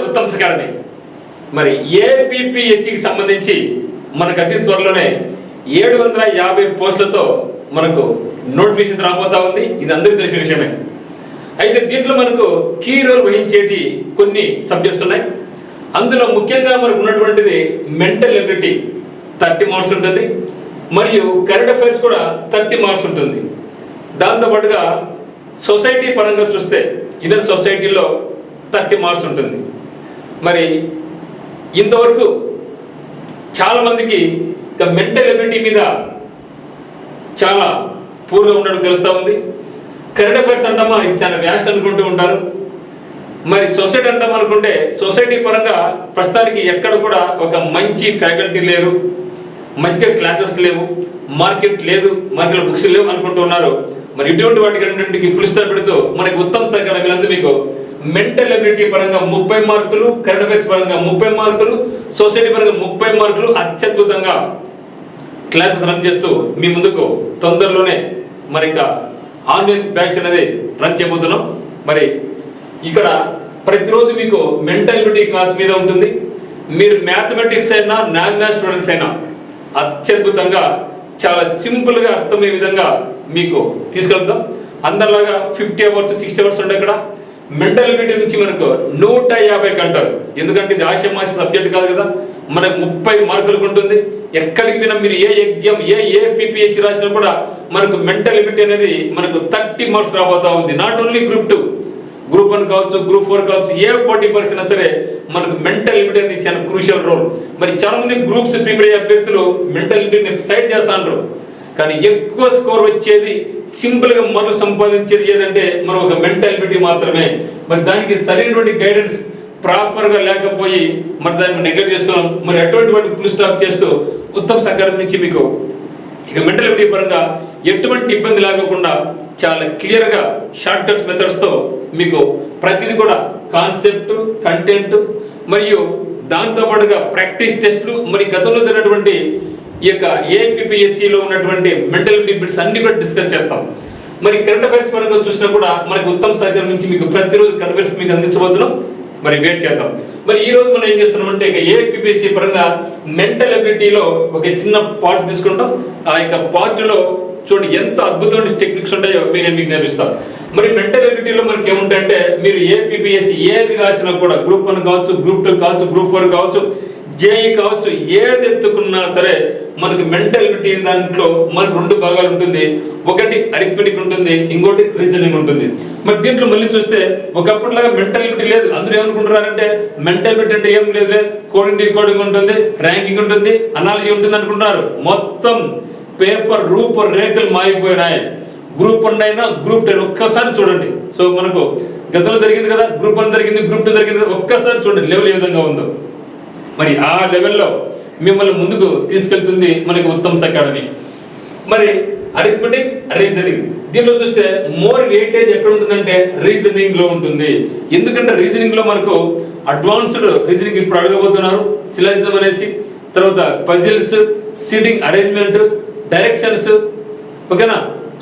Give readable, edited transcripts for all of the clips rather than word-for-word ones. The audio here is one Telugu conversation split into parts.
ఉత్తమ్స్ అకాడమీ. మరి ఏపీపీఎస్సికి సంబంధించి మనకు అతి త్వరలోనే 750 పోస్టులతో మనకు నోటిఫికేషన్ రాబోతా ఉంది. ఇది అందరికీ తెలిసిన విషయమే. అయితే దీంట్లో మనకు కీ రోల్ వహించేటి కొన్ని సబ్జెక్ట్స్ ఉన్నాయి. అందులో ముఖ్యంగా మనకు ఉన్నటువంటిది మెంటల్ ఎబిలిటీ 30 మార్క్స్ ఉంటుంది, మరియు కరెంట్ అఫైర్స్ కూడా 30 మార్క్స్ ఉంటుంది. దాంతోపాటుగా సొసైటీ పరంగా చూస్తే ఇండియన్ సొసైటీలో 30 మార్క్స్ ఉంటుంది. మరి ఇంతవరకు చాలామందికి ఇక మెంటల్ ఎబిలిటీ మీద చాలా పూర్గా ఉన్నట్టు తెలుస్తూ ఉంది. కరెంట్ అఫైర్స్ అంటామా ఇది చాలా వ్యాస్ట్ అనుకుంటూ ఉంటారు. మరి సొసైటీ అంటాం అనుకుంటే సొసైటీ పరంగా ప్రస్తుతానికి ఎక్కడ కూడా ఒక మంచి ఫ్యాకల్టీ లేరు, మంచిగా క్లాసెస్ లేవు, మార్కెట్ లేదు, మార్కెట్లో బుక్స్ లేవు అనుకుంటూ ఉన్నారు. మరి ఇటువంటి వాటికి ఫుల్ స్టాప్ పెడుతూ మనకి ఉత్తమ్స్ అకాడమీ మీకు మెంటల్ ఎబిలిటీ పరంగా 30 మార్కులు, కరెంట్ అఫైర్స్ పరంగా 30 మార్కులు, సొసైటీ పరంగా 30 మార్కులు అత్యద్భుతంగా క్లాసెస్ రన్ చేస్తూ మీ ముందుకు తొందరలోనే మరి ఆన్లైన్ బ్యాచ్ అనేది రన్ చేయబోతున్నాం. మరి ఇక్కడ ప్రతిరోజు మీకు మెంటల్ ఎబిలిటీ క్లాస్ మీద ఉంటుంది. మీరు మ్యాథమెటిక్స్ అయినా నాన్ మ్యాథ్స్ స్టూడెంట్స్ అయినా అత్యద్భుతంగా చాలా సింపుల్గా అర్థమయ్యే విధంగా మీకు తీసుకెళ్తాం. అందరిలాగా 50 అవర్స్ 60 అవర్స్ ఉంటాయి. ఇక్కడ మెంటల్ ఎబిలిటీ నుంచి మనకు 150 గంటలు, ఎందుకంటే ఇది ఆషామాషి సబ్జెక్ట్ కాదు కదా, మనకు 30 మార్కులకు ఉంటుంది. ఎక్కడికి పోయినా మీరు ఏ ఎగ్జామ్ ఏపీపీఎస్సీ రాసినా కూడా మనకు మెంటల్ ఎబిలిటీ అనేది మనకు 30 మార్క్స్ రాబోతా ఉంది. నాట్ ఓన్లీ గ్రూప్ 2, గ్రూప్ 1 కావచ్చు, గ్రూప్ 4 కావచ్చు, ఏ పోటీ పరీక్ష సరే మనకు మెంటల్ ఎబిలిటీ అనేది చాలా క్రూషియల్ రోల్. మరి చాలా మంది గ్రూప్స్ ప్రిపేర్ అయ్యే అభ్యర్థులు మెంటల్ ఎబిలిటీని సైడ్ చేస్తా అంటారు, కానీ ఎక్కువ స్కోర్ వచ్చేది సింపుల్గా మనం సంపాదించేది ఏదంటే మనం ఒక మెంటల్ ఎబిలిటీ మాత్రమే. మరి దానికి సరైనటువంటి గైడెన్స్ ప్రాపర్గా లేకపోయి మరి దాన్ని నెగ్లెక్ట్ చేస్తున్నాం. మరి అటువంటి వాటికి ఫుల్ స్టాప్ చేస్తూ ఉత్తమ్స్ అకాడమీ నుంచి మీకు ఇక మెంటల్ ఎబిలిటీ పరంగా ఎటువంటి ఇబ్బంది లేకుండా చాలా క్లియర్గా షార్ట్ కట్స్ మెథడ్స్తో మీకు ప్రతిదీ కూడా కాన్సెప్ట్, కంటెంట్ మరియు దాంతోపాటుగా ప్రాక్టీస్ టెస్ట్లు, మరి గతంలో జరిగినటువంటి ఈ యొక్క ఏపీపీఎస్సీలో ఉన్నటువంటి మెంటల్ ఎబిలిటీ బిట్స్ అన్ని కూడా డిస్కస్ చేస్తాం. మరి కరెంట్ అఫైర్స్ పరంగా చూసినా కూడా మనకి ఉత్తమ్స్ అకాడమీ నుంచి మీకు ప్రతిరోజు కరెంట్ అఫైర్స్ మీకు అందించబోతున్నాం. మరి వెయిట్ చేద్దాం. మరి ఈ రోజు మనం ఏం చేస్తున్నామంటే ఇక ఏపీపీఎస్సీ పరంగా మెంటల్ ఎబిలిటీలో ఒక చిన్న పార్ట్ తీసుకుంటాం. ఆ యొక్క పార్ట్లో చూడండి ఎంత అద్భుతమైన టెక్నిక్స్ ఉంటాయో నేను మీకు నేర్పిస్తాను. మరి మెంటల్ ఎబిలిటీలో మనకి ఏముంటాయంటే మీరు ఏపీపీఎస్సీ ఏది రాసినా కూడా గ్రూప్ 1 కావచ్చు, గ్రూప్ 2 కావచ్చు, గ్రూప్ 4 కావచ్చు, జేఈ కావచ్చు, ఏది ఎత్తుకున్నా సరే మనకి మెంటల్ ఎబిలిటీ దాంట్లో మనకు 2 భాగాలు ఉంటుంది. ఒకటి అరిథమెటిక్ ఉంటుంది, ఇంకోటి రీజనింగ్ ఉంటుంది. మరి దీంట్లో మళ్ళీ చూస్తే ఒకప్పటిలాగా మెంటల్ ఎబిలిటీ లేదు. అందరూ ఏమనుకుంటున్నారంటే మెంటల్ ఎబిలిటీ అంటే ఏం లేదు, కోడింగ్ డీకోడింగ్ ఉంటుంది, ర్యాంకింగ్ ఉంటుంది, అనాలజీ ఉంటుంది అనుకుంటున్నారు. మొత్తం పేపర్ రూపురేఖలు మారిపోయినాయి. గ్రూప్ 1 అయినా గ్రూప్ 10 ఒక్కసారి చూడండి. సో మనకు గతంలో జరిగింది కదా, గ్రూప్ 1 జరిగింది, గ్రూప్ 2 జరిగింది, ఒక్కసారి చూడండి లెవెల్ ఏ విధంగా ఉందో. మరి ఆ లెవెల్లో మిమ్మల్ని ముందుకు తీసుకెళ్తుంది మనకి ఉత్తమ్స్ అకాడమీ. మరి అరిథమెటిక్, రీజనింగ్ దీనిలో చూస్తే మోర్ వెయిటేజ్ ఎక్కడ ఉంటుందంటే రీజనింగ్ లో ఉంటుంది. ఎందుకంటే రీజనింగ్ లో మనకు అడ్వాన్స్డ్ రీజనింగ్ ఇప్పుడు అడగబోతున్నారు. సిలాజిజం అనేసి, తర్వాత పజిల్స్, సీటింగ్ అరేంజ్మెంట్, డైరెక్షన్స్, ఓకేనా,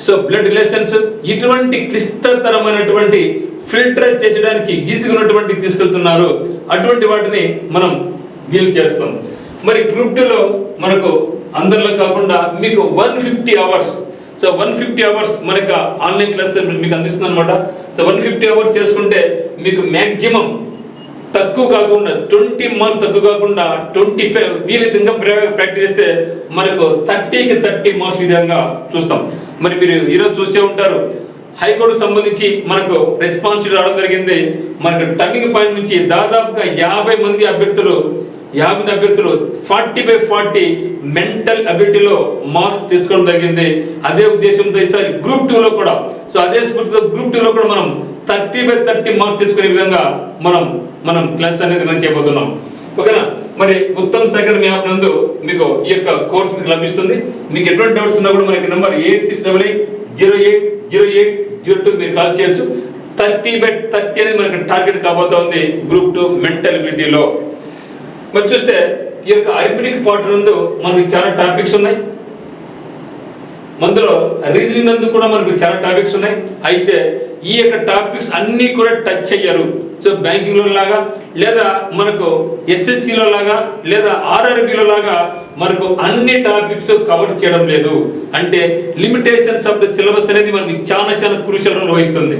సో బ్లడ్ రిలేషన్స్, ఇటువంటి క్లిష్టతరమైనటువంటి ఫిల్టర్ చేసడానికి గీసుకున్నటువంటి తీసుకెళ్తున్నారు. అటువంటి వాటిని మనం డీల్ చేస్తాం. మరి గ్రూప్ 2లో మనకు అందరిలో కాకుండా మీకు 150 అవర్స్, సో 150 అవర్స్ మనకు ఆన్లైన్ క్లాస్ మీకు అందిస్తుంది అనమాట. సో 150 అవర్స్ చేసుకుంటే మీకు మ్యాక్సిమం తక్కువ కాకుండా 20 మార్క్స్ తక్కువ కాకుండా 25 వీలైతే ప్రాక్టీస్ చేస్తే మనకు 30కి 30 మార్క్స్ విధంగా చూస్తాం. మరి మీరు ఈరోజు చూసే ఉంటారు హైకోర్టుకు సంబంధించి మనకు రెస్పాన్స్ రావడం జరిగింది. మనకు టర్నింగ్ పాయింట్ నుంచి దాదాపుగా 50 మంది అభ్యర్థులు 40/40 మెంటల్ అబిలిటీలో మార్క్స్ తెచ్చుకోవడం జరిగింది. అదే ఉద్దేశంతో ఈసారి గ్రూప్ 2లో కూడా, సో అదే స్ఫూర్తితో గ్రూప్ 2లో కూడా మనం 30/30 మార్క్స్ తెచ్చుకునే విధంగా మనం క్లాస్ అనేది రన్ చేయబోతున్నాం. ఓకేనా. మరి ఉత్తమ్స్ అకాడమీ యాప్ నందు మీకు ఈ యొక్క కోర్స్ మీకు లభిస్తుంది. మీకు ఎటువంటి డౌట్స్ ఉన్నా కూడా మనకి నెంబర్ 8688080802 మీరు కాల్ చేయొచ్చు. 30/30 అనేది మనకి టార్గెట్ కాబోతా ఉంది గ్రూప్ 2 మెంటల్ ఎబిలిటీలో. మరి చూస్తే ఈ యొక్క అరిథమెటిక్ పార్ట్ నందు మనకి చాలా టాపిక్స్ ఉన్నాయి. అందులో రీజనింగ్ నందు కూడా మనకు చాలా టాపిక్స్ ఉన్నాయి. అయితే ఈ యొక్క టాపిక్స్ అన్నీ కూడా టచ్ అయ్యారు. సో బ్యాంకింగ్లో లాగా, లేదా మనకు ఎస్ఎస్సిలో లాగా, లేదా ఆర్ఆర్బిలో లాగా మనకు అన్ని టాపిక్స్ కవర్ చేయడం లేదు. అంటే లిమిటేషన్స్ ఆఫ్ ద సిలబస్ అనేది మనకి చాలా చాలా క్రూషియల్ రోల్ వహిస్తుంది.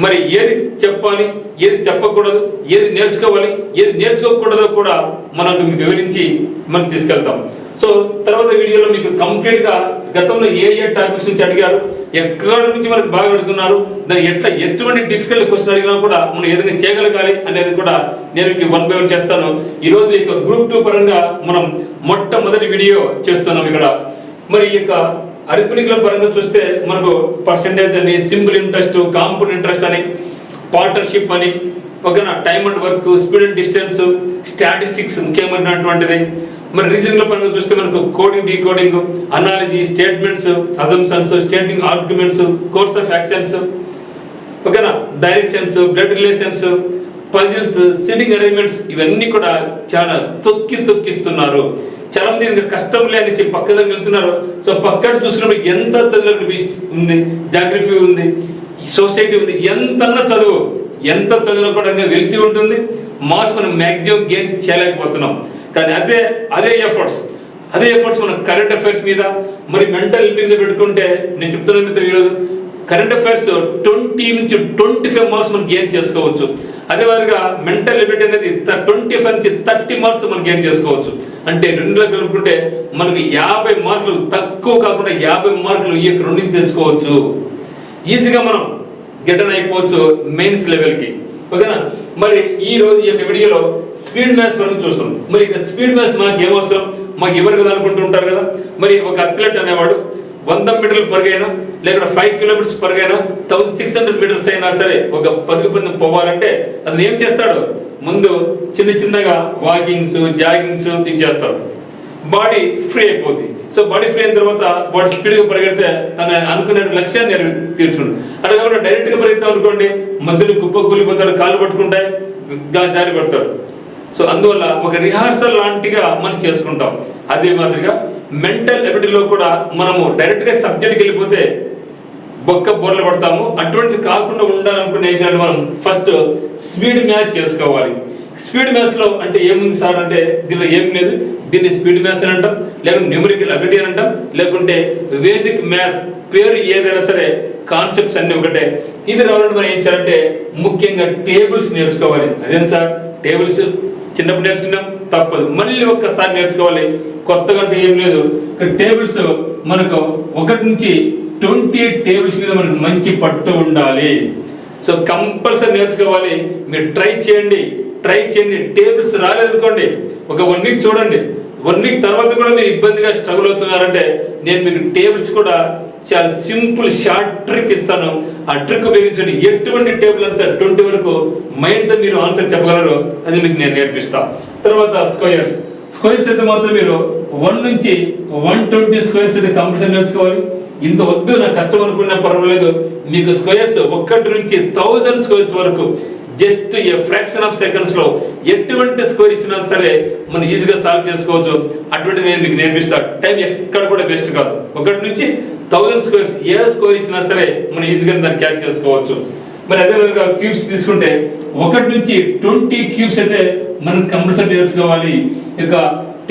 మరి ఏది చెప్పాలి, ఏది చెప్పకూడదు, ఏది నేర్చుకోవాలి, ఏది నేర్చుకోకూడదో కూడా మనకు మీకు వివరించి మనం తీసుకెళ్తాం. సో తర్వాత వీడియోలో మీకు కంప్లీట్గా గతంలో ఏ టాపిక్స్ నుంచి అడిగారు, ఎక్కడి నుంచి మనకు బాగా అడుగుతున్నారు, దాన్ని ఎటువంటి డిఫికల్ట్ క్వశ్చన్ అడిగినా కూడా మనం ఏదైనా చేయగలగాలి అనేది కూడా నేను మీకు 1 by 1 చేస్తాను. ఈరోజు ఇక గ్రూప్ 2 పరంగా మనం మొట్టమొదటి వీడియో చేస్తున్నాం. ఇక్కడ మరి ఈ యొక్క అరిథమెటిక్ల పరంగా చూస్తే మనకు పర్సంటేజ్ అని, సింపుల్ ఇంట్రెస్ట్, కాంపౌండ్ ఇంట్రెస్ట్ అని, పార్ట్నర్షిప్ అని, ఓకేనా, time and work, speed and distance, statistics ముఖ్యమైనటువంటిది. మరి రీజనింగ్ల పరంగా చూస్తే మనకు coding, decoding, analogy, statements, assumptions, stating arguments, course of actions, ఓకేనా, directions, blood relations, puzzles, seating arrangements, ఇవన్నీ కూడా చాలా తొక్కిస్తున్నారు. చాలా మంది ఇంకా కష్టం లేని పక్కన వెళ్తున్నారు. సో పక్కన చూసుకున్నప్పుడు ఎంత చదువు ఉంది, జాగ్రఫీ ఉంది, సొసైటీ ఉంది, ఎంత చదివినా కూడా వెళ్తూ ఉంటుంది. మార్క్స్ మనం మ్యాక్సిమం గెయిన్ చేయలేకపోతున్నాం. కానీ అదే ఎఫర్ట్స్ మనం కరెంట్ అఫైర్స్ మీద, మరి మెంటల్ ఎబిలిటీ మీద పెట్టుకుంటే, నేను చెప్తున్నాను ఈరోజు కరెంట్ అఫైర్స్ 20 నుంచి 25 మార్క్స్ మనం గెయిన్ చేసుకోవచ్చు. అదే విధంగా మెంటల్ ఎబిలిటీ అనేది 25 నుంచి 30 మార్క్స్ మనం గెయిన్ చేసుకోవచ్చు. అంటే 2లో కలుపుకుంటే మనకు 50 మార్కులు, తక్కువ కాకుండా 50 మార్కులు ఈ యొక్క 2 నుంచి తెలుసుకోవచ్చు. ఈజీగా మనం గెటన్ అయిపోవచ్చు మెయిన్స్ లెవెల్కి, ఓకేనా. మరి ఈ రోజు ఈ యొక్క వీడియోలో స్పీడ్ మ్యాథ్స్ వరకు చూస్తాం. మరి ఇక స్పీడ్ మ్యాథ్స్ మాకు ఏమవసరం, మాకు ఎవరు కదా అనుకుంటుంటారు కదా. మరి ఒక అథ్లెట్ అనేవాడు 100 మీటర్ల పరుగైనా, లేకపోతే 5 కిలోమీటర్స్ పరుగైనా, 1600 మీటర్స్ అయినా సరే ఒక పరుగు పందెం పోవాలంటే అతను ఏం చేస్తాడు, ముందు చిన్నగా వాకింగ్స్, జాగింగ్స్ ఇది చేస్తాడు. బాడీ ఫ్రీ అయిపోద్ది. సో బాడీ ఫ్రీ అయిన తర్వాత బాడీ స్పీడ్గా పరిగెడితే తన అనుకునే లక్ష్యాన్ని తీర్చుకుంటాడు. అట్లా కాకుండా డైరెక్ట్గా పరిగెత్తాం అనుకోండి, మధ్యలో కుప్ప కూలిపోతాడు, కాలు పట్టుకుంటాయి, జారి పడతాడు. సో అందువల్ల ఒక రిహార్సల్ లాంటిగా మనం చేసుకుంటాం. అదే మాదిరిగా మెంటల్ ఎబిలిటీలో కూడా మనము డైరెక్ట్గా సబ్జెక్ట్కి వెళ్ళిపోతే బోర్లు పడతాము. అటువంటిది కాకుండా ఉండాలనుకునే ఏం చేయాలి, మనం ఫస్ట్ స్పీడ్ మ్యాథ్స్ చేసుకోవాలి. స్పీడ్ మ్యాథ్స్లో అంటే ఏముంది సార్ అంటే, దీనిలో ఏం లేదు, దీన్ని స్పీడ్ మ్యాథ్స్ అని అంటాం, లేకుంటే న్యూమరికల్ అబిలిటీ అని అంటాం, లేకుంటే వేదిక్ మ్యాథ్స్, పేరు ఏదైనా సరే కాన్సెప్ట్స్ అన్ని ఒకటే. ఇది రావాలంటే మనం ఏం చేయాలంటే ముఖ్యంగా టేబుల్స్ నేర్చుకోవాలి. అదేం సార్ టేబుల్స్ చిన్నప్పుడు నేర్చుకున్నాం, తప్పదు, మళ్ళీ ఒక్కసారి నేర్చుకోవాలి. కొత్తగా అంటే ఏం లేదు. టేబుల్స్ మనకు 1 నుంచి 20 టేబుల్స్ మీద మనకు మంచి పట్టు ఉండాలి. సో కంపల్సరీ నేర్చుకోవాలి. మీరు ట్రై చేయండి. టేబుల్స్ రాలేదనుకోండి, ఒక 1 వీక్ చూడండి. 1 వీక్ తర్వాత కూడా మీరు ఇబ్బందిగా స్ట్రగుల్ అవుతున్నారంటే నేను మీకు టేబుల్స్ కూడా చాలా సింపుల్ షార్ట్ ట్రిక్ ఇస్తాను. ఆ ట్రిక్ ఉపయోగించండి. ఎటువంటి టేబుల్ అంటే 20 వరకు మైండ్తో మీరు ఆన్సర్ చెప్పగలరు, అది మీకు నేను నేర్పిస్తాను. తర్వాత స్క్వేర్స్ అయితే మాత్రం మీరు 1 నుంచి 120 స్క్వేర్స్ అయితే కంపల్సరీ నేర్చుకోవాలి. ఇంత వద్దు నాకు కష్టం అనుకున్నా పర్వాలేదు, మీకు స్క్వేర్స్ 1 నుంచి 1000 స్క్వేర్స్ వరకు just a fraction of seconds లో ఎటువంటి స్కోర్ ఇచ్చినా సరే మనం ఈజీగా సాల్వ్ చేసుకోవచ్చు. అటువంటిది నేను మీకు నేర్పిస్తాను. టైం ఎక్కడ కూడా వేస్ట్ కాదు. 1 నుంచి 1000 స్క్వేర్స్ ఏ స్కోర్ ఇచ్చినా సరే మనం ఈజీగా దాన్ని క్యాచ్ చేసుకోవచ్చు. మరి అదే విధంగా క్యూబ్స్ తీసుకుంటే 1 నుంచి 20 క్యూబ్స్ అయితే మనం కంపల్సరీ నేర్చుకోవాలి. ఇక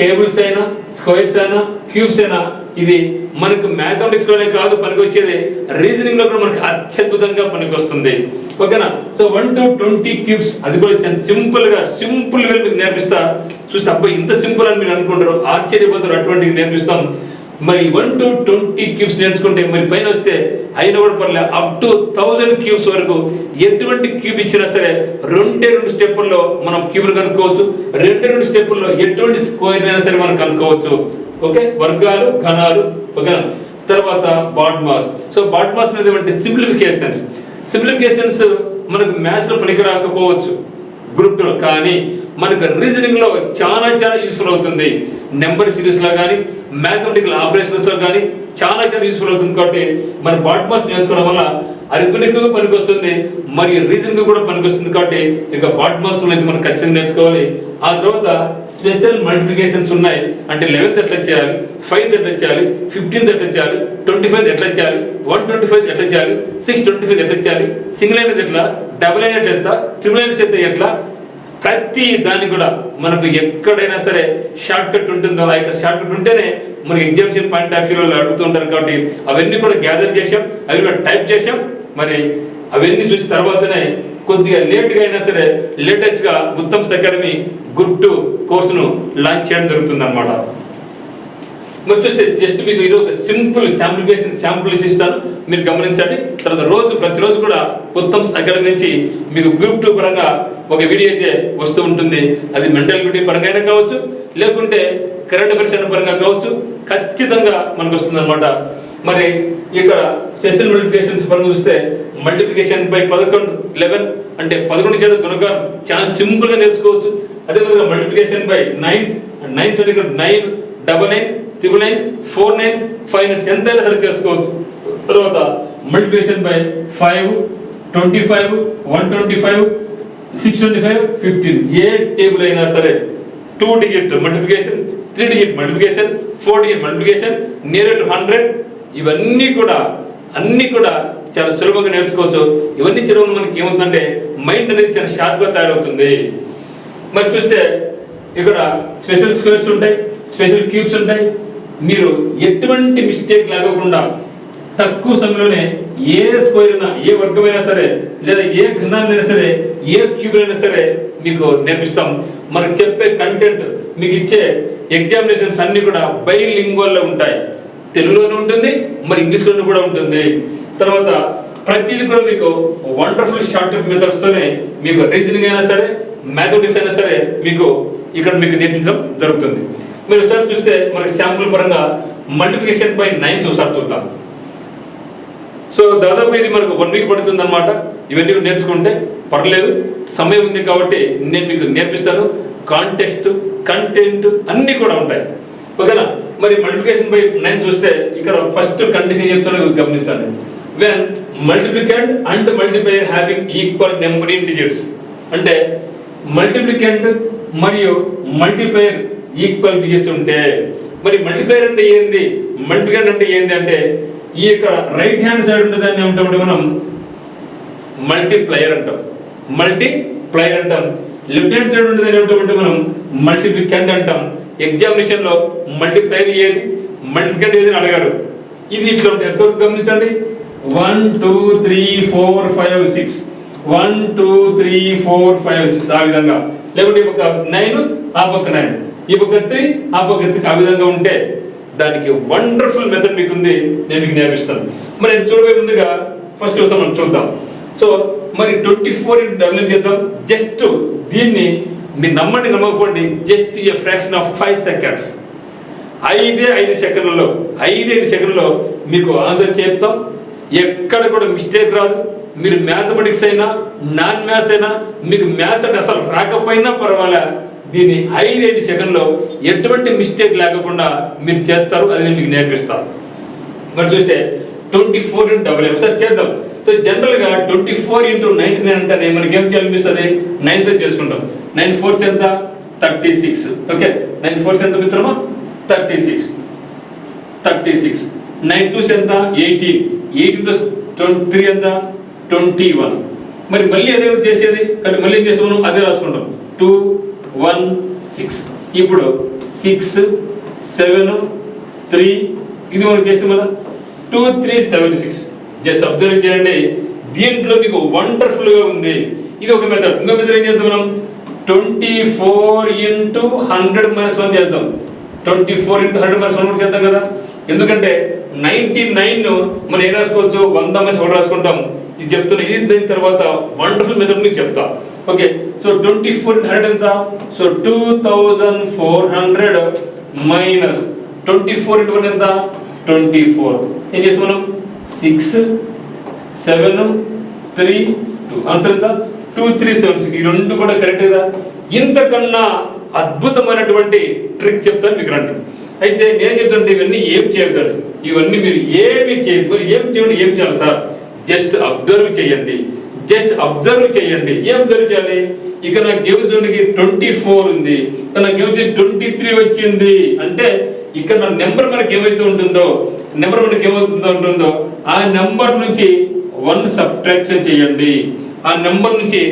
టేబుల్స్ అయినా, స్క్వేర్స్ అయినా, క్యూబ్స్ అయినా, ఇది మనకు మ్యాథమెటిక్స్ లోనే కాదు పనికొచ్చేది, రీజనింగ్ లో కూడా మనకు అత్యద్భుతంగా పనికొస్తుంది, ఓకేనా. సో 1 to 20 క్యూబ్స్, అది కూడా సింపుల్ గా మీకు నేర్పిస్తా. చూస్తే అబ్బాయి ఇంత సింపుల్ అని మీరు అనుకుంటారు, ఆశ్చర్యపోతారు. అటువంటివి నేర్పిస్తాం. మరి 1 to 20 క్యూబ్స్ నేర్చుకుంటే మరి పైన వస్తే అయినా కూడా పర్లేదు, అప్ టు 1000 క్యూబ్స్ వరకు ఎటువంటి క్యూబ్ ఇచ్చినా సరే 2 స్టెప్పుల్లో మనం క్యూబ్ కనుక్కోవచ్చు. 2 స్టెప్పుల్లో ఎటువంటి స్క్వేర్ అయినా సరే మనం కనుక్కోవచ్చు. ఓకే, వర్గాలు, ఘనాలు, ఓకే. తర్వాత బాడ్మాస్. సో బాడ్మాస్ అనేది సింప్లిఫికేషన్స్ మనకు మ్యాథ్స్ లో పనికి రాకపోవచ్చు గ్రూప్ లో, కానీ మనకు రీజనింగ్ లో చాలా యూస్ఫుల్ అవుతుంది. నెంబర్ సిరీస్ లో కానీ, మ్యాథమెటికల్ ఆపరేషన్స్ లో కానీ చాలా యూస్ఫుల్ అవుతుంది. కాబట్టి మన బాడ్మాస్ నేర్చుకోవడం వల్ల అరిథమెటిక్ పనికి వస్తుంది, మరియు రీజనింగ్ కూడా పనికి వస్తుంది. కాబట్టి ఇక బాడ్మాస్ అయితే మనం ఖచ్చితంగా నేర్చుకోవాలి. ఆ తర్వాత స్పెషల్ మల్టిప్లికేషన్స్ ఉన్నాయి. అంటే 11th ఎట్లా చేయాలి, 5th ఎట్లా చేయాలి, 15th ఎట్లా చేయాలి, 25th ఎట్లా చేయాలి, 125 ఎట్లా చేయాలి, 625 ఎట్లా చేయాలి, సింగిల్ అయినది ఎట్లా, డబుల్ అయినది ఎట్లా, ట్రిపుల్ అయినది అయితే ఎట్లా, ప్రతి దాన్ని కూడా మనకు ఎక్కడైనా సరే షార్ట్ కట్ ఉంటుందో ఆ యొక్క షార్ట్ కట్ ఉంటేనే మనకి ఎగ్జామినేషన్ పాయింట్ ఆఫ్ వ్యూలో అడుగుతుంటారు. కాబట్టి అవన్నీ కూడా గ్యాదర్ చేసాం, అవి కూడా టైప్ చేసాం. మరి అవన్నీ చూసిన తర్వాతనే కొద్దిగా లేట్గా అయినా సరే లేటెస్ట్గా ఉత్తమ్స్ అకాడమీ గుడ్ టు కోర్సును లాంచ్ చేయడం జరుగుతుంది అనమాట. మరి చూస్తే జస్ట్ మీకు ఈరోజు ఒక సింపుల్ శాంపుల్ ఇస్తాను, మీరు గమనించండి. తర్వాత ప్రతిరోజు కూడా ఉత్తమ్స్ అకాడమీ నుంచి మీకు గ్రూప్ 2 పరంగా ఒక వీడియో అయితే వస్తూ ఉంటుంది. అది మెంటల్ ఎబిలిటీ పరంగా అయినా కావచ్చు, లేకుంటే కరెంట్ అఫైర్స్ పరంగా కావచ్చు, ఖచ్చితంగా మనకు వస్తుంది అనమాట. మరి ఇక్కడ స్పెషల్ మల్టిప్లికేషన్స్ పరంగా చూస్తే మల్టిప్లికేషన్ బై 11 అంటే 11 చేత గుణకారం చాలా సింపుల్ గా నేర్చుకోవచ్చు. అదే విధంగా మల్టిప్లికేషన్ బై 9 అంటే 9, 99, 999, 4 9s, 5 9s ఎంతైనా సరే చేసుకోవచ్చు. తర్వాత మల్టిప్లికేషన్ బై 5, 25, 125, 625, 15 ఏ టేబుల్ అయినా సరే 2 digit multiplication, 3 digit multiplication, 4 digit multiplication, near to 100 ఇవన్నీ కూడా చాలా సులభంగా నేర్చుకోవచ్చు. ఇవన్నీ చదవడం మనకి ఏమవుతుందంటే మైండ్ అనేది చాలా షార్ప్గా తయారవుతుంది. మరి చూస్తే ఇక్కడ స్పెషల్ స్క్వేర్స్ ఉంటాయి, స్పెషల్ క్యూబ్స్ ఉంటాయి. మీరు ఎటువంటి మిస్టేక్ లేకుండా తక్కువ సమయంలోనే ఏ స్క్వేర్ అయినా, ఏ వర్గమైనా సరే, లేదా ఏ ఘనాన్నైనా సరే, ఏ క్యూబ్ అయినా సరే మీకు నేర్పిస్తాం. మనకు చెప్పే కంటెంట్, మీకు ఇచ్చే ఎగ్జామినేషన్స్ అన్ని కూడా బైలింగ్వల్లో ఉంటాయి. తెలుగులోనే ఉంటుంది, మరి ఇంగ్లీష్లోనే కూడా ఉంటుంది. తర్వాత ప్రతిదీ కూడా మీకు వండర్ఫుల్ షార్ట్ మెథడ్స్ తోనే మీకు రీజనింగ్ అయినా సరే, మ్యాథమెటిక్స్ అయినా సరే మీకు ఇక్కడ మీకు నేర్పించడం జరుగుతుంది. మీరు ఒకసారి చూస్తే మనకి శాంపుల్ పరంగా మల్టిప్లికేషన్ బై 9 ఒకసారి చూద్దాం. సో దాదాపు ఇది మనకు 1 వీక్ పడుతుంది అనమాట. ఇవన్నీ నేర్చుకుంటే పర్లేదు, సమయం ఉంది కాబట్టి నేను మీకు నేర్పిస్తాను. కాంటెక్స్ట్, కంటెంట్ అన్నీ కూడా ఉంటాయి, ఓకేనా. మరి మల్టిప్లికేషన్ బై 9 చూస్తే ఇక్కడ ఫస్ట్ కండిషన్ చెప్తాను, గమనించండి. When multiplicand and multiplier having equal number in digits, అంటే మల్టిప్లికెంట్ మరియు మల్టిప్లైయర్ ఈక్వల్ డిజిట్స్ ఉంటే, మరి మల్టిప్లైయర్ అంటే ఏంది, మల్టిప్లికెంట్ అంటే ఏంది అంటే ఈ ఇక్కడ రైట్ హ్యాండ్ సైడ్ ఉండేదాన్ని ఏమంటామంటే మనం మల్టిప్లైయర్ అంటాం. లెఫ్ట్ హ్యాండ్ సైడ్ ఉండేదాన్ని ఏమంటామంటే మనం మల్టిప్లికెంట్ అంటాం. ఎగ్జామినేషన్ లో మల్టిప్లైయర్ ఏది, మల్టిప్లికెంట్ ఏది అని అడగారు. ఇది ఇట్లా ఉంటాయి, గమనించండి. 1 2 3 4 5 6, 1 2 3 4 5 6 ఆ విధంగా. లేకుంటే ఈ పక్క 9, ఆ పక్క 9, ఈ పక్క 3, ఆ పక్క 3 ఆ విధంగా ఉంటే దానికి వండర్ఫుల్ మెథడ్ మీకు ఉంది, నేను మీకు నేర్పిస్తాను. మరి చూడబోయే ముందుగా ఫస్ట్ వస్తాం మనం చూద్దాం. సో మరి 24 into W చేద్దాం. జస్ట్ దీన్ని మీరు నమ్మండి నమ్మకపోండి, just a fraction of 5 seconds, 5 సెకండ్లలో మీకు ఆన్సర్ చెప్తాం. ఎక్కడ కూడా మిస్టేక్ రాదు. మీరు మ్యాథమెటిక్స్ అయినా, నాన్ మ్యాథ్స్ అయినా, మీకు మ్యాథ్స్ అంటే అసలు రాకపోయినా పర్వాలే, దీన్ని 5 సెకండ్లో ఎటువంటి మిస్టేక్ లేకుండా మీరు చేస్తారు. అది నేను మీకు నేర్పిస్తాను. మరి చూస్తే 24 into W ఒకసారి చేద్దాం. సో జనరల్గా 24 into 99 అంటే మనకి ఏం చేయాలనిపిస్తుంది, 9తో చేసుకుంటాం. 9 4s ఎంత, 36. ఓకే, 9 4s ఎంత మిత్రమా, 36. 9 2s ఎంత, 18. 18 plus 3 ఎంత, 21. మరి మళ్ళీ అదే చేసేది కాబట్టి మళ్ళీ ఏం చేస్తాం, అదే రాసుకుంటాం. 2 1 6. ఇప్పుడు 6 7 3 ఇది మనం చేసాం కదా, 2 3 7 6. జస్ట్ అబ్జర్వ్ చేయండి, దీంట్లో మీకు వండర్ఫుల్ గా ఉంది. ఇది ఒక మెథడ్. ఇంకో మెథడ్ ఏం చేద్దాం మనం, 24 into 100 - 1 చేద్దాం. 24 into 100 - 1 కూడా చేద్దాం కదా. ఎందుకంటే 99 మనం ఏం రాసుకోవచ్చు, 100 - 1 రాసుకుంటాం. ఇది చెప్తున్నా, ఇది దాని తర్వాత వండర్ఫుల్ మెథడ్ మీకు చెప్తా. ఓకే, సో 24 into 100 ఎంత, సో 2400 మైనస్ 24 into 1 ఎంత, 24. ఏం చేస్తాం మనం, 6 7 3 2. ఆన్సర్ ఎంత, 2 3 7 6. ఈ రెండు కూడా కరెక్ట్ కదా. ఇంతకన్నా అద్భుతమైనటువంటి ట్రిక్ చెప్తాను మీకు, రండి. అయితే నేను చెప్తుంటే ఇవన్నీ ఏం చేయగలరు, ఇవన్నీ మీరు ఏమి చేయదు. మరి ఏం చేయండి, ఏం చేయాలి సార్, జస్ట్ అబ్జర్వ్ చేయండి. జస్ట్ అబ్జర్వ్ చేయండి. ఏం అబ్జర్వ్ చేయాలి? ఇక నాకు ఏమవుతుంది, 24 ఉంది, నాకు ఏమవుతుంది 23 వచ్చింది అంటే ఇక్కడ నా నెంబర్ మనకి ఏమైతే ఉంటుందో ఆ నెంబర్ నుంచి 1 సబ్ట్రాక్షన్ చేయండి, ఆ నెంబర్ నుంచి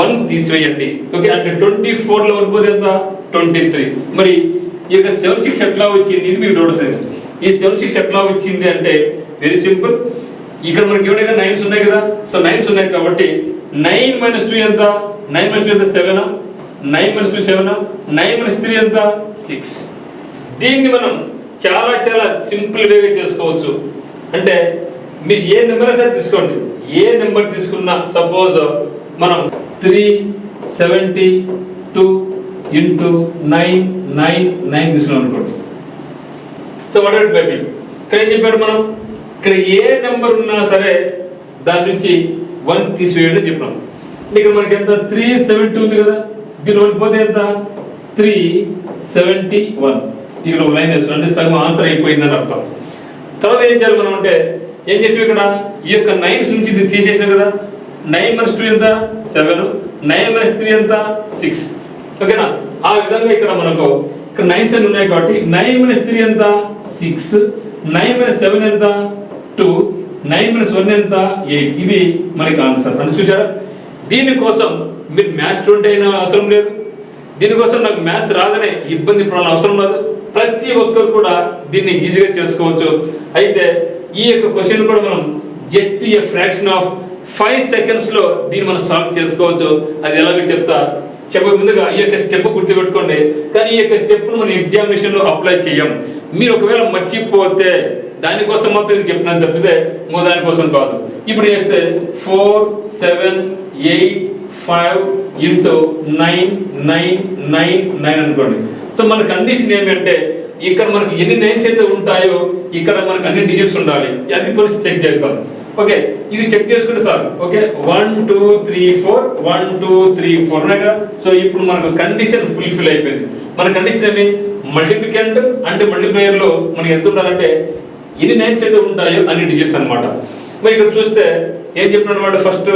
1 తీసివేయండి. ఓకే, అంటే 24లో వరకు ఎంత? 23. మరి ఈ యొక్క 76 ఎట్లా వచ్చింది? ఇది మీకు డౌట్ వస్తుంది. ఈ 76 ఎట్లా వచ్చింది అంటే వెరీ సింపుల్. ఇక్కడ మనకి ఏమైనా 9s ఉన్నాయి కదా, సో 9s ఉన్నాయి కాబట్టి 9 - 2 ఎంత? 9 - 2 ఎంత? 7. 9 - 2 7. 9 - 3 ఎంత? 6. దీన్ని మనం చాలా చాలా సింపుల్ వేగా చేసుకోవచ్చు. అంటే మీరు ఏ నెంబర్ అయితే తీసుకోండి, ఏ నెంబర్ తీసుకున్నా సపోజ్ మనం 372 ఇంటూ 9 తీసుకున్నాం అనుకోండి. సో వాట్ ఆర్ బేబీ ఇక్కడ ఏం చెప్పాడు మనం? ఇక్కడ ఏ నెంబర్ ఉన్నా సరే దాని నుంచి 1 తీసివేయండి చెప్పినాం. ఇక్కడ మనకి ఎంత? 370 ఉంది కదా, దీని 1 పోతే ఎంత? 371. ఇక్కడ ఒక లైన్ వేస్తున్నాం అంటే సగం ఆన్సర్ అయిపోయిందని అర్థం. తర్వాత ఏం చేయాలి మనం అంటే, ఏం చేసాం ఇక్కడ ఈ యొక్క 9s నుంచి ఇది తీసేసాం కదా. 9 - 2 ఎంత? 7. 9 - 3 ఎంత? 6. ఓకేనా? ఆ విధంగా ఇక్కడ మనకు ఇక్కడ 9s ఉన్నాయి కాబట్టి 9 - 3 ఎంత? 6. 9 - 7 ఎంత? 2. 9 - 1 ఎంత? 8. ఇది మనకి ఆన్సర్. అంటే చూసారా, దీనికోసం మీరు మ్యాథ్స్ 20 అయినా అవసరం లేదు, దీనికోసం నాకు మ్యాథ్స్ రాదనే ఇబ్బంది పడాల్సిన అవసరం లేదు. ప్రతి ఒక్కరు కూడా దీన్ని ఈజీగా చేసుకోవచ్చు. అయితే ఈ యొక్క క్వశ్చన్ కూడా మనం జస్ట్ ఏ ఫ్రాక్షన్ ఆఫ్ 5 సెకండ్స్లో దీన్ని మనం సాల్వ్ చేసుకోవచ్చు. అది ఎలాగో చెప్పే ముందుగా ఈ యొక్క స్టెప్ గుర్తుపెట్టుకోండి. కానీ ఈ యొక్క స్టెప్ను మనం ఎగ్జామినేషన్లో అప్లై చేయం. మీరు ఒకవేళ మర్చిపోతే దానికోసం మాత్రం ఇది చెప్పినాను తప్పితే దానికోసం కాదు. ఇప్పుడు చేస్తే 4 7 8 5 ఇంటూ 9 9 9 9 అనుకోండి. సో మన కండిషన్ ఏమంటే ఇక్కడ మనకి ఎన్ని 9s అయితే ఉంటాయో ఇక్కడ మనకు అన్ని డిజిట్స్ ఉండాలి. అది పోలీస్ చెక్ చేద్దాం. ఓకే, ఇది చెక్ చేసుకుంటే సార్. ఓకే, 1 2 3 4 1 2 3 4 ఉన్నాయిగా. సో ఇప్పుడు మనకు కండిషన్ ఫుల్ఫిల్ అయిపోయింది. మన కండిషన్ ఏమి? మల్టిప్లికెంట్ అంటే మల్టిప్లయర్ లో మనకి ఎంత ఉండాలంటే ఎన్ని 9s అయితే ఉంటాయో అన్ని డిజిట్స్ అన్నమాట. మరి ఇక్కడ చూస్తే ఏం చెప్పినాడు వాడు? ఫస్ట్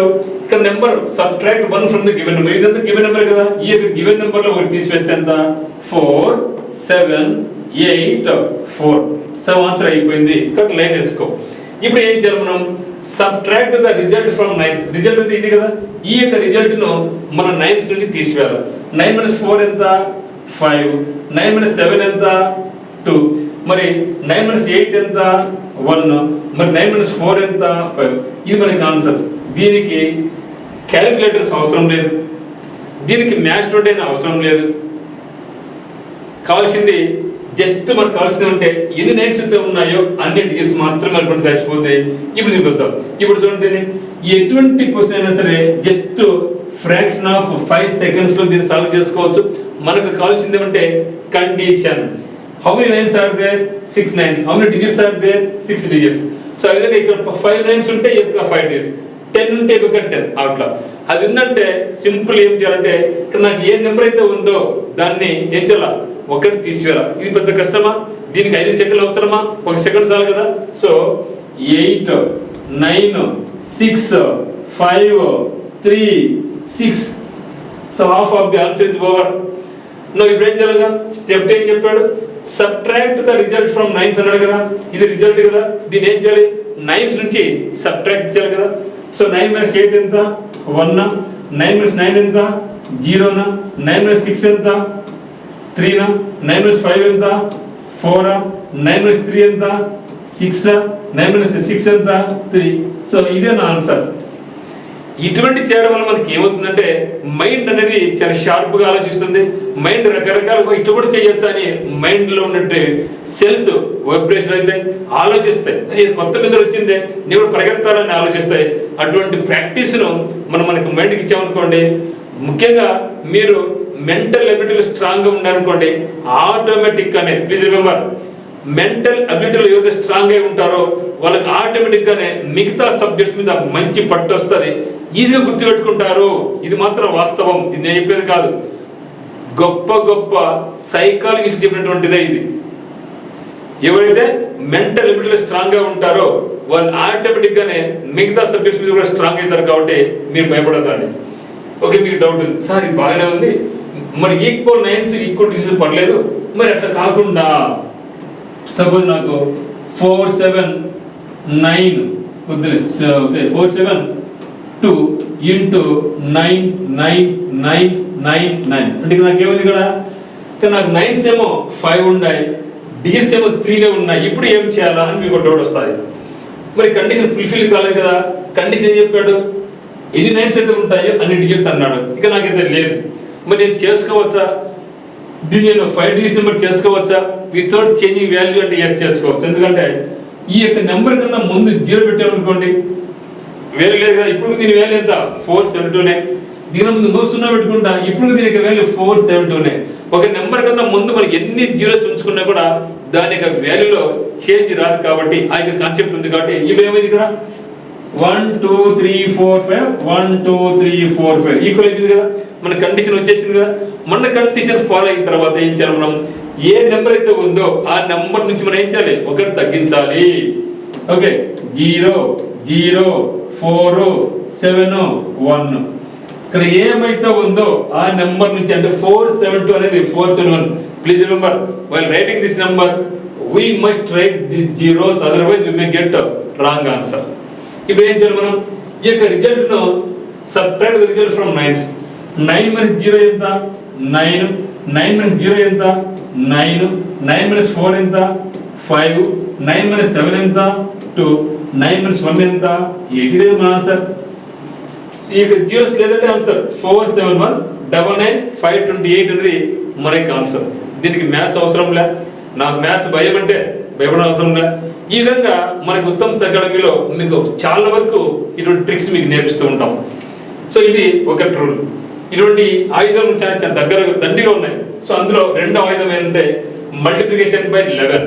ఇక్కడ number subtract 1 from the given number. ఇదంతా గివెన్ నెంబర్ కదా. ఈ యొక్క గివెన్ నెంబర్ లో ఒకటి తీసివేస్తే ఎంత? 4 7 8 4. సో ఆన్సర్ అయిపోయింది. ఇక్కడ లైన్ వేసుకో. ఇప్పుడు ఏం చేయాలి మనం? Subtract the result from 9s. Result అంటే ఇది కదా. ఈ యొక్క రిజల్ట్ ను మనం 9s నుంచి తీసివేయాలి. 9 - 4 ఎంత? 5. 9 - 7 ఎంత? 2. మరి 9 - 8 ఎంత? 1. మరి 9 - 4 ఎంత? 5. ఇది మనకి ఆన్సర్. దీనికి క్యాలిక్యులేటర్స్ అవసరం లేదు, దీనికి మ్యాథ్స్ 20 అయినా అవసరం లేదు. కావాల్సింది జస్ట్ మనకు కావాల్సింది అంటే ఎన్ని 9s అయితే ఉన్నాయో అన్ని డిజిట్స్ మాత్రమే అనుకుంటే సరిపోతే. ఇప్పుడు చూపిద్దాం. ఇప్పుడు చూడండి, ఎటువంటి క్వశ్చన్ అయినా సరే జస్ట్ ఫ్రాక్షన్ ఆఫ్ 5 సెకండ్స్లో దీన్ని సాల్వ్ చేసుకోవచ్చు. మనకు కావాల్సింది ఏమంటే condition. How many 9s are there? 6 9s. How many digits are there? 6 digits. So ఆ విధంగా ఇక్కడ 5 9s ఉంటే ఇక్కడ 5 డిజిట్స్, 10 ఉంటే ఇక్కడ 10. అట్లా అది ఉందంటే సింపుల్ ఏం చేయాలంటే ఇక్కడ నాకు ఏ నెంబర్ అయితే ఉందో దాన్ని ఏం చేయాలా? 1 తీసివేయాలి. ఇది పెద్ద కష్టమా? దీనికి 5 సెకండ్లు అవసరమా? 1 సెకండ్ చాలు కదా. So 8 9 6 5 3 6. So half of the answer is over. నువ్వు ఇప్పుడు ఏం చేయాలి? స్టెప్ ఏం చెప్పాడు? Subtract the result from 9s అన్నాడు కదా. ఇది రిజల్ట్ కదా. దీన్ని ఏం చేయాలి? 9s నుంచి సబ్ట్రాక్ట్ చేయాలి కదా. సో 9 - 8 ఎంత? 1. 9 - 9 ఎంత? 0. 9 - 6 ఎంత? 3. 9 - 5 ఎంత? 4. 9 - 3 ఎంత? 6. 9 - 6 ఎంత? 3. సో ఇదే నా ఆన్సర్. ఇటువంటి చేయడం వల్ల మనకి ఏమవుతుందంటే మైండ్ అనేది చాలా షార్ప్గా ఆలోచిస్తుంది. మైండ్ రకరకాలుగా ఇటు కూడా చేయొచ్చు అని మైండ్లో ఉన్నట్టు సెల్స్ వైబ్రేషన్ అయితే ఆలోచిస్తాయి. కొత్త మెథడ్ వచ్చిందే, నేను పరిగెత్తాలని ఆలోచిస్తాయి. అటువంటి ప్రాక్టీస్ను మనకి మైండ్కి ఇచ్చామనుకోండి, ముఖ్యంగా మీరు మెంటల్ అబిలిటీలు స్ట్రాంగ్గా ఉన్నారనుకోండి, ఆటోమేటిక్గానే ప్లీజ్ రిమెంబర్, మెంటల్ అబిలిటీలు ఏదైతే స్ట్రాంగ్ అయి ఉంటారో వాళ్ళకి ఆటోమేటిక్గానే మిగతా సబ్జెక్ట్స్ మీద మంచి పట్టు వస్తుంది, ఈజీగా గుర్తుపెట్టుకుంటారు. ఇది మాత్రం వాస్తవం, ఇది నేను చెప్పేది కాదు. గొప్ప గొప్ప సైకాలజిస్ట్ చెప్పినటువంటిదే ఇది. ఎవరైతే మెంటల్ అబిలిటీలు స్ట్రాంగ్గా ఉంటారో వాళ్ళు ఆటోమేటిక్గానే మిగతా సబ్జెక్ట్స్ మీద కూడా స్ట్రాంగ్ అవుతారు. కాబట్టి మీరు భయపడతారండి. ఓకే, మీకు డౌట్ ఉంది, సార్ ఇది బాగానే ఉంది, మరి ఈక్వల్ నైన్స్ ఈక్వల్ డిజిట్స్ పర్లేదు, మరి అట్లా కాకుండా సపోజ్ నాకు 4 7 9 వద్దులే, ఓకే 4 7 2 ఇంటూ 9 9 9 9 9 అంటే నాకేముంది ఇక్కడ, నాకు నైన్స్ ఏమో 5 ఉన్నాయి, డిజిట్స్ ఏమో 3 ఉన్నాయి. ఇప్పుడు ఏం చేయాలా అని మీకు డౌట్ వస్తుంది. మరి కండిషన్ ఫుల్ఫిల్ కాలేదు కదా. కండిషన్ ఏం చెప్పాడు, ఎన్ని నైన్స్ అయితే ఉంటాయో అన్ని డిజిట్స్ అన్నాడు. ఇక నాకైతే లేదు, మరి నేను చేసుకోవచ్చా దీన్ని, నేను 5 డిజిట్ నెంబర్ చేసుకోవచ్చా వితౌట్ చేంజింగ్ వాల్యూ అంటే ఎస్ చేసుకోవచ్చు. ఎందుకంటే ఈ యొక్క నెంబర్ కన్నా ముందు 0 పెట్టామనుకోండి వేరే లేదు కదా. ఇప్పుడు దీని వాల్యూ ఎంత 472నే, దీని ముందు 0 పెట్టుకుంటా, ఇప్పుడు దీనికి వాల్యూ 472నే. ఒక నెంబర్ కన్నా ముందు మనకి ఎన్ని జీరోస్ ఉంచుకున్నా కూడా దాని యొక్క వాల్యూలో చేంజ్ రాదు. కాబట్టి ఆ యొక్క కాన్సెప్ట్ ఉంది. కాబట్టి ఇప్పుడు ఏమైంది ఇక్కడ 1 2 3 4 5 1 2 3 4 5 ఈక్వల్ అయిపోయింది కదా. మన కండిషన్ వచ్చేసింది కదా. మన కండిషన్ ఫాలో అయిన తర్వాత ఏం చేయాలి, మనం ఏ నెంబర్ అయితే ఉందో ఆ నెంబర్ నుంచి మనం ఏం చేయాలి, ఒకటి తగ్గించాలి. ఓకే, 0 0 4 7 1 ఇక్కడ ఏమైతే ఉందో ఆ నెంబర్ నుంచి, అంటే 472 అనేది 471. Please remember while writing this number we must write these zeros, otherwise we may get a wrong answer. ఇప్పుడు ఏం చేయాలి, మనం ఈ యొక్క రిజల్ట్ ను subtract the result from 9. 9 minus 0 ఎంత 9, 9 minus 0 ఎంత 9, 9 minus 4 ఎంత 5, 9 minus 7 ఎంత 2, 9 minus 1 ఎంత 8. ఇదే మన ఆన్సర్. ఈ యొక్క జీరోస్ లేదంటే ఆన్సర్ 471 99 528 అనేది మన యొక్క ఆన్సర్. దీనికి మ్యాథ్స్ అవసరం లే, నాకు మ్యాథ్స్ భయం అంటే భయపడే అవసరం లే. ఈ విధంగా మనకి ఉత్తమ్ అకాడమీలో మీకు చాలా వరకు ఇటువంటి ట్రిక్స్ మీకు నేర్పిస్తూ ఉంటాం. సో ఇది ఒక రూల్. ఇటువంటి ఆయుధాలు చాలా చాలా దగ్గరగా దండిగా ఉన్నాయి. సో అందులో రెండో ఆయుధం ఏంటంటే మల్టిప్లికేషన్ బై 11.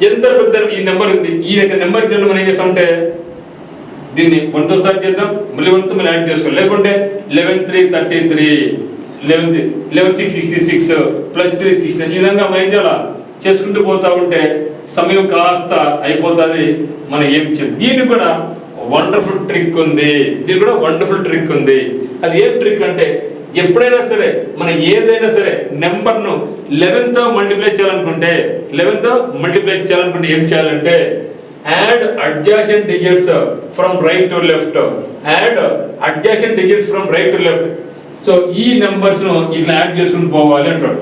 ఎంత పెద్ద ఈ నెంబర్ ఉంది, ఈ యొక్క నెంబర్ జన్మ మనం ఏం చేస్తామంటే దీన్ని 1తో స్టార్ట్ చేద్దాం, మళ్ళీ 1తో మనం యాడ్ చేసుకోవాలి. లేకుంటే 11 3 33, 11 6 66 ప్లస్ 3 69. ఈ విధంగా మనం ఏం చేయాలా చేసుకుంటూ పోతా ఉంటే సమయం కాస్త అయిపోతుంది. మనం ఏం చేయాలి, దీనికి కూడా వండర్ఫుల్ ట్రిక్ ఉంది. దీనికి కూడా వండర్ఫుల్ ట్రిక్ ఉంది. అది ఏం ట్రిక్ అంటే, ఎప్పుడైనా సరే మనం ఏదైనా సరే నెంబర్ను 11తో మల్టిప్లై చేయాలనుకుంటే, 11తో మల్టిప్లై చేయాలనుకుంటే ఏం చేయాలంటే add adjacent digits from right to left, add adjacent digits from right to left. So ఈ నెంబర్స్ ను ఇట్లా యాడ్ చేసుకుని పోవాలి అంటాడు.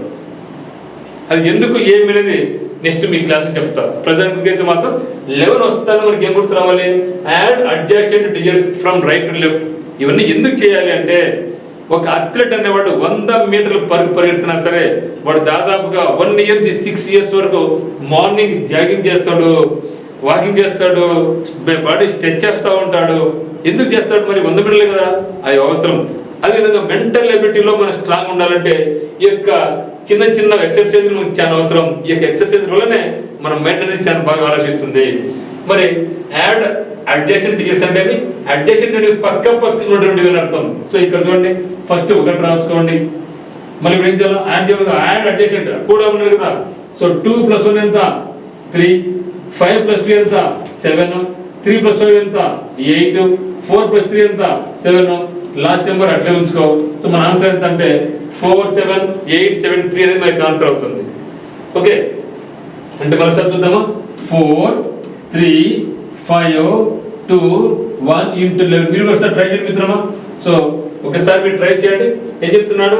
అది ఎందుకు ఏమనేది నెక్స్ట్ మీ క్లాస్ చెప్తా. ప్రజెంట్ అయితే మాత్రం 11 వస్తాను, మనకి ఏం గుర్తు రావాలి, add adjacent digits from right to left. ఇవన్నీ ఎందుకు చేయాలి అంటే, ఒక అథ్లెట్ అనేవాడు 100 మీటర్లు పరిగెడుతున్నా సరే వాడు దాదాపుగా 1 year నుంచి 6 years వరకు మార్నింగ్ జాగింగ్ చేస్తాడు, వాకింగ్ చేస్తాడు, బాడీ స్ట్రెచ్ చేస్తూ ఉంటాడు. ఎందుకు చేస్తాడు, మరి 100 మీటర్లే కదా అది అవసరం. అదేవిధంగా మెంటల్ ఎబిలిటీలో మనం స్ట్రాంగ్ ఉండాలంటే ఈ యొక్క చిన్న చిన్న ఎక్సర్సైజ్లు మనకు చాలా అవసరం. ఈ యొక్క ఎక్సర్సైజ్ వల్లనే మన మైండ్ అనేది చాలా బాగా ఆలోచిస్తుంది. మరి యాడ్ అడ్జసెంట్ డిజిట్స్ అంటే అడ్జసెంట్ అనేది పక్క ఉన్నటువంటి అర్థం. సో ఇక్కడ చూడండి, ఫస్ట్ 1 రాసుకోండి, మళ్ళీ ఇప్పుడు ఏం చేయాలి, యాడ్ చేయాలి. యాడ్ అడ్జసెంట్ కూడా ఉన్నది కదా. సో 2 + 1 ఎంత 3, 5 + 2 ఎంత 7, 3 + 5 ఎంత 8, 4 + 3 ఎంత 7. లాస్ట్ నెంబర్ అట్లే ఉంచుకో. సో మన ఆన్సర్ ఎంత అంటే 47873 అనేది మనకి ఆన్సర్ అవుతుంది. ఓకే, అంటే మరోసారి చూద్దామా. 4 3 5 2 1 ఇంటూ 11. మీరు ఒకసారి ట్రై చేయండి మిత్రమా. సో ఒకసారి మీరు ట్రై చేయండి. ఏం చెప్తున్నాడు,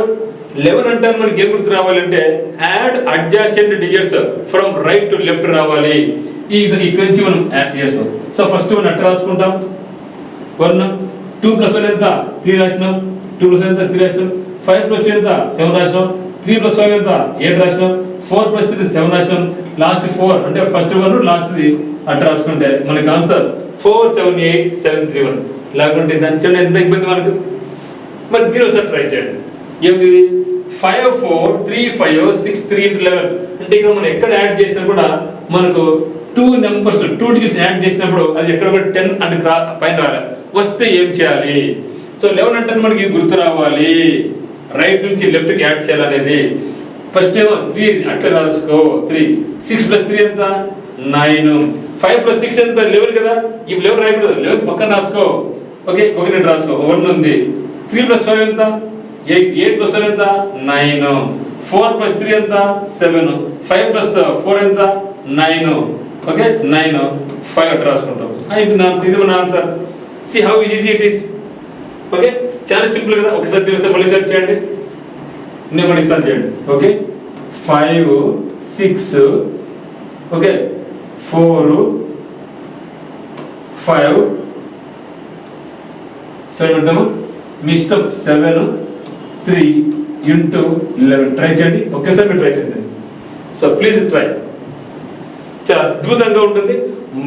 11 అంటే మనకి ఏం గుర్తు రావాలంటే add adjacent digits from right to left రావాలి. ఇక్కడ నుంచి మనం యాడ్ చేస్తాం. సో ఫస్ట్ మనం అట్లా రాసుకుంటాం. 1 2 + 1 ఎంత 3 రాసినాం, 2 + 1 ఎంత 3 రాసినాం, 5 + 2 ఎంత 7 రాసినాం, 3 + 5 ఎంత 8 రాసినాం, 4 + 3 7 రాసినాం. లాస్ట్ 4 అంటే ఫస్ట్ 1 లాస్ట్ది అట్లా రాసుకుంటే మనకి ఆన్సర్ 478731. లేకుంటే దాని చిన్న ఎంత ఇబ్బంది మనకు. మరి దీని ఒకసారి ట్రై చేయండి. ఏమిది 5 4 3 5 6 3 × 11. అంటే ఇక్కడ మనం ఎక్కడ యాడ్ చేసినా కూడా మనకు 2 నెంబర్స్ 2 డిజిట్స్ యాడ్ చేసినప్పుడు అది ఎక్కడ కూడా 10 అని పైన రావాలి. వస్తే ఏం చేయాలి, సో 11 అంటే మనకి గుర్తు రావాలి, రైట్ నుంచి లెఫ్ట్ కి యాడ్ చేయాలనేది. ఫస్ట్ ఏమో 3 అట్లా రాసుకో. 3 6 + 3 ఎంత 9, 5 + 6 ఎంత 11 కదా, ఈ 11 రాయకూడదు, 11 పక్కన రాసుకో. ఓకే, 1 రాసుకో, 1 ఉంది. 3 + 5 ఎంత 8, 8 + 1 ఎంత 9, 4 + 3 ఎంత 7, 5 + 4 ఎంత 9. ఓకే, 9, 5 అట్లా రాసుకుంటాం. ఇది మన answer. See how easy it is. Okay, చాలా సింపుల్ కదా. ఒకసారి దీని మళ్ళీ సెర్చ్ చేయండి, నేను కూడా ఇస్తాను చేయండి. ఓకే, 5, 6, ఓకే, 4, 5, 7 పెడతాము. మీ ఇష్టం. 7, 3 × 11 ట్రై చేయండి. ఒకేసారి మీరు ట్రై చేయండి. So please try. చాలా అద్భుతంగా ఉంటుంది.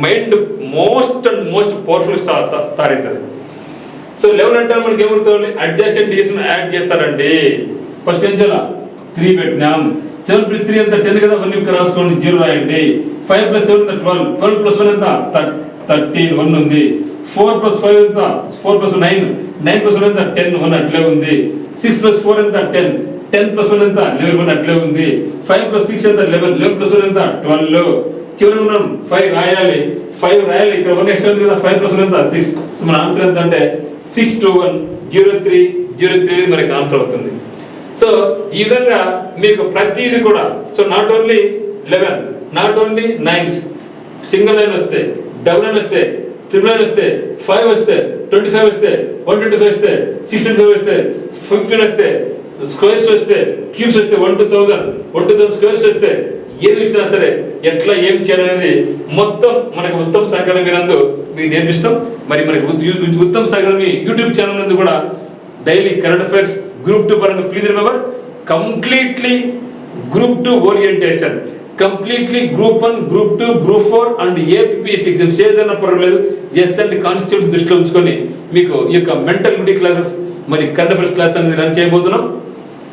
మైండ్ మోస్ట్ పవర్ఫుల్ తయారవుతుంది. సో 11 అంటే మనకి ఏమవుతుంది, అడ్జస్టెంట్ డివిజన్ యాడ్ చేస్తారండి. ఫస్ట్ ఏం చేయాలి, 3 పెట్టినాం. 7 + 3 ఎంత 10 కదా, 1 ఇక్కడ రాసుకోండి, 0 రాయండి. 5 + 7 ఎంత 12, 12 + 1 ఎంత 13, 1 ఉంది. 4 + 5 ఎంత 4 + 9, 9 + 1 ఎంత 10, 1 అట్లే ఉంది. 6 + 4 ఎంత 10, 10 + 1 ఎంత 11, 1 అట్లే ఉంది. 5 + 6 ఎంత 11, 11 + 1 ఎంత 12. చివరికి మనం 5 రాయాలి, 5 రాయాలి. ఇక్కడ 1 ఎక్స్ట్రా ఉంది కదా, 5 + 1 ఎంత 6. సో మన ఆన్సర్ ఎంత అంటే 621 03 03 మనకి ఆన్సర్ అవుతుంది. సో ఈ విధంగా మీకు ప్రతిదీ కూడా, so not only 11, not only 9s, single line వస్తే, డబుల్ లైన్ వస్తే, ట్రిపుల్ లైన్ వస్తే, 5 వస్తే, 25 వస్తే, 125 వస్తే, 65 వస్తే, 15 వస్తే, స్క్వేర్స్ వస్తే, క్యూబ్స్ వస్తే, 1 to 1000 స్క్వేర్స్ వస్తే, ఏది వచ్చినా సరే ఎట్లా ఏం చేయాలనేది మొత్తం మనకి ఉత్తమ్ సాయి అకాడమీ నందు మీకు నేర్పిస్తాం. మరి మనకి Uttam Sai academy YouTube channel నందు కూడా డైలీ కరెంట్ అఫైర్స్ గ్రూప్ 2 పరంగా please remember completely group 2 orientation, completely group 1, group 2, group 4 and APSC exams ఏదైనా పర్వాలేదు, ఎస్ అండ్ కానిస్టేబుల్స్ దృష్టిలో ఉంచుకొని మీకు ఈ యొక్క మెంటల్ ఎబిలిటీ క్లాసెస్, మరి కరెంట్ అఫైర్స్ క్లాస్ అనేది రన్ చేయబోతున్నాం.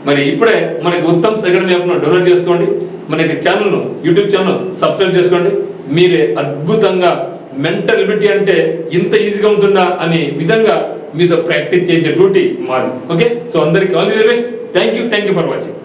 మరి ఇప్పుడే మనకి ఉత్తమ్ సాయి అకాడమీ యాప్ను డౌన్లోడ్ చేసుకోండి, మనకి ఛానల్ను యూట్యూబ్ ఛానల్ సబ్స్క్రైబ్ చేసుకోండి. మీరే అద్భుతంగా మెంటల్ ఎబిలిటీ అంటే ఇంత ఈజీగా ఉంటుందా అనే విధంగా మీతో ప్రాక్టీస్ చేసే డ్యూటీ మాది. ఓకే, సో అందరికీ all the very best. Thank you for watching.